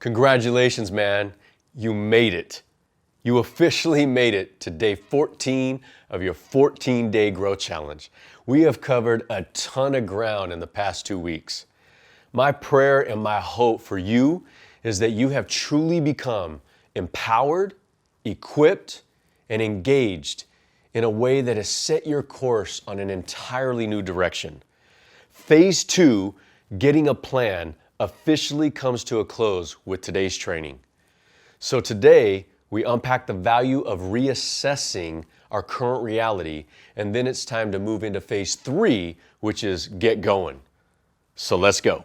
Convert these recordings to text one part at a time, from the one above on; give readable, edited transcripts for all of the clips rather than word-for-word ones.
Congratulations, man. You made it. You officially made it to day 14 of your 14-day growth challenge. We have covered a ton of ground in the past 2 weeks. My prayer and my hope for you is that you have truly become empowered, equipped, and engaged in a way that has set your course on an entirely new direction. Phase 2, getting a plan, officially comes to a close with today's training. So today, we unpack the value of reassessing our current reality, and then it's time to move into phase 3, which is get going. So let's go.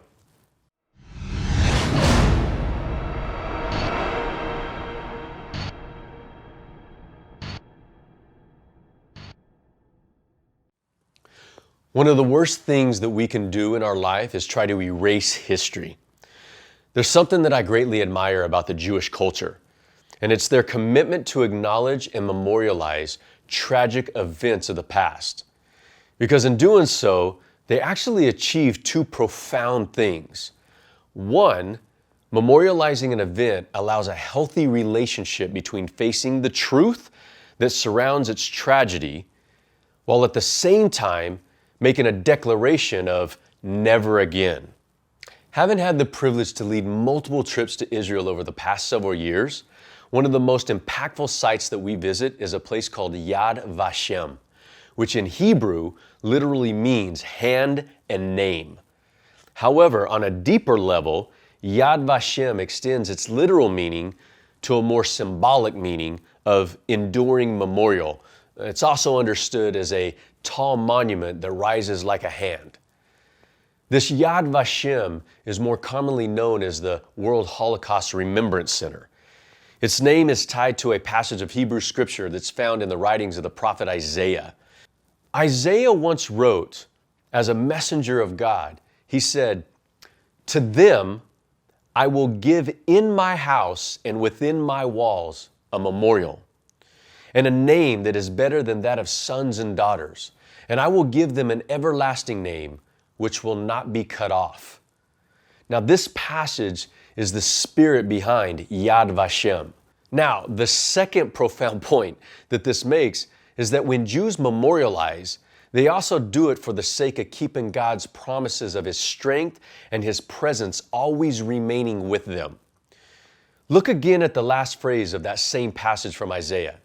One of the worst things that we can do in our life is try to erase history. There's something that I greatly admire about the Jewish culture, and it's their commitment to acknowledge and memorialize tragic events of the past. Because in doing so, they actually achieve two profound things. One, memorializing an event allows a healthy relationship between facing the truth that surrounds its tragedy, while at the same time making a declaration of never again. Having had the privilege to lead multiple trips to Israel over the past several years, one of the most impactful sites that we visit is a place called Yad Vashem, which in Hebrew literally means hand and name. However, on a deeper level, Yad Vashem extends its literal meaning to a more symbolic meaning of enduring memorial. It's also understood as a tall monument that rises like a hand. This Yad Vashem is more commonly known as the World Holocaust Remembrance Center. Its name is tied to a passage of Hebrew scripture that's found in the writings of the prophet Isaiah. Isaiah once wrote, as a messenger of God, he said, "To them I will give in my house and within my walls a memorial, and a name that is better than that of sons and daughters. And I will give them an everlasting name, which will not be cut off." Now, this passage is the spirit behind Yad Vashem. Now, the second profound point that this makes is that when Jews memorialize, they also do it for the sake of keeping God's promises of His strength and His presence always remaining with them. Look again at the last phrase of that same passage from Isaiah.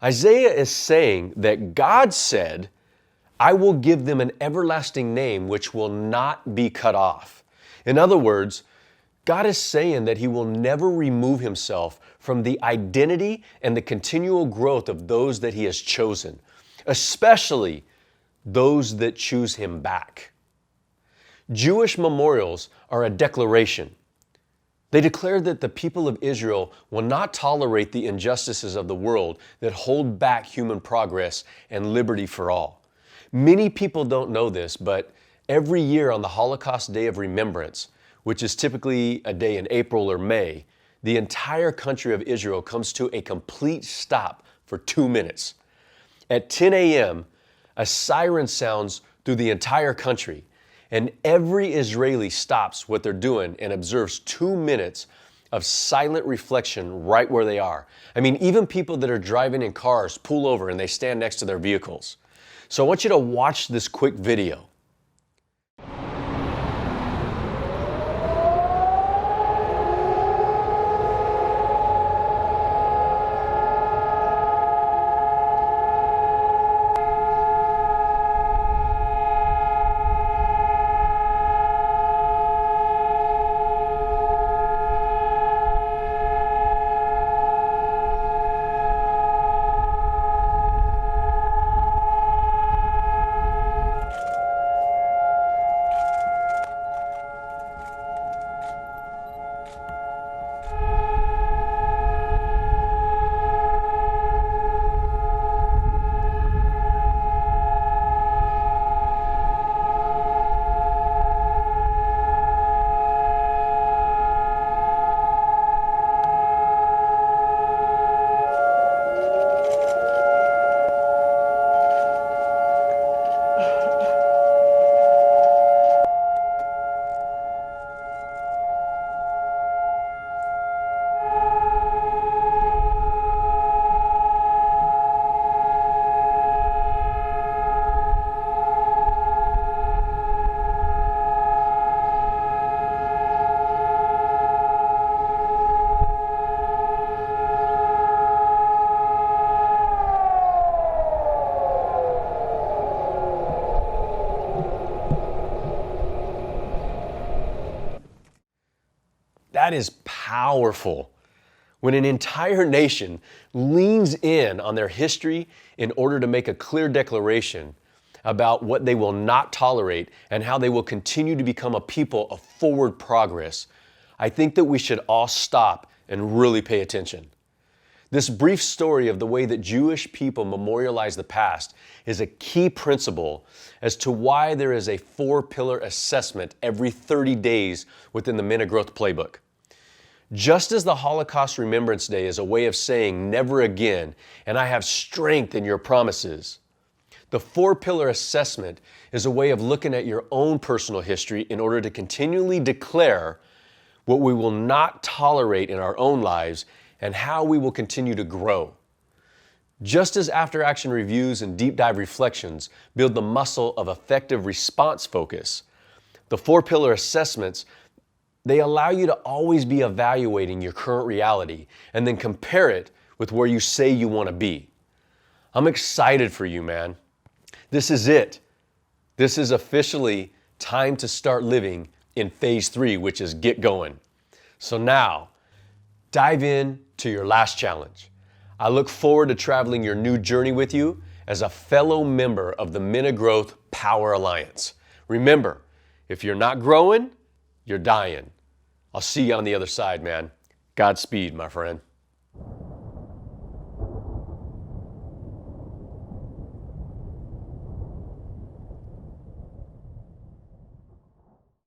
Isaiah is saying that God said, "I will give them an everlasting name which will not be cut off." In other words, God is saying that He will never remove Himself from the identity and the continual growth of those that He has chosen, especially those that choose Him back. Jewish memorials are a declaration. They declare that the people of Israel will not tolerate the injustices of the world that hold back human progress and liberty for all. Many people don't know this, but every year on the Holocaust Day of Remembrance, which is typically a day in April or May, the entire country of Israel comes to a complete stop for 2 minutes. At 10 a.m., a siren sounds through the entire country, and every Israeli stops what they're doing and observes 2 minutes of silent reflection right where they are. I mean, even people that are driving in cars pull over and they stand next to their vehicles. So I want you to watch this quick video. That is powerful. When an entire nation leans in on their history in order to make a clear declaration about what they will not tolerate and how they will continue to become a people of forward progress, I think that we should all stop and really pay attention. This brief story of the way that Jewish people memorialize the past is a key principle as to why there is a 4-pillar assessment every 30 days within the Men of Growth playbook. Just as the Holocaust Remembrance Day is a way of saying never again, and I have strength in your promises, the 4-pillar assessment is a way of looking at your own personal history in order to continually declare what we will not tolerate in our own lives and how we will continue to grow. Just as after-action reviews and deep dive reflections build the muscle of effective response focus, the 4-pillar assessments, they allow you to always be evaluating your current reality and then compare it with where you say you want to be. I'm excited for you, man. This is it. This is officially time to start living in phase 3, which is get going. So now, dive in to your last challenge. I look forward to traveling your new journey with you as a fellow member of the Men of Growth Power Alliance. Remember, if you're not growing, you're dying. I'll see you on the other side, man. Godspeed, my friend.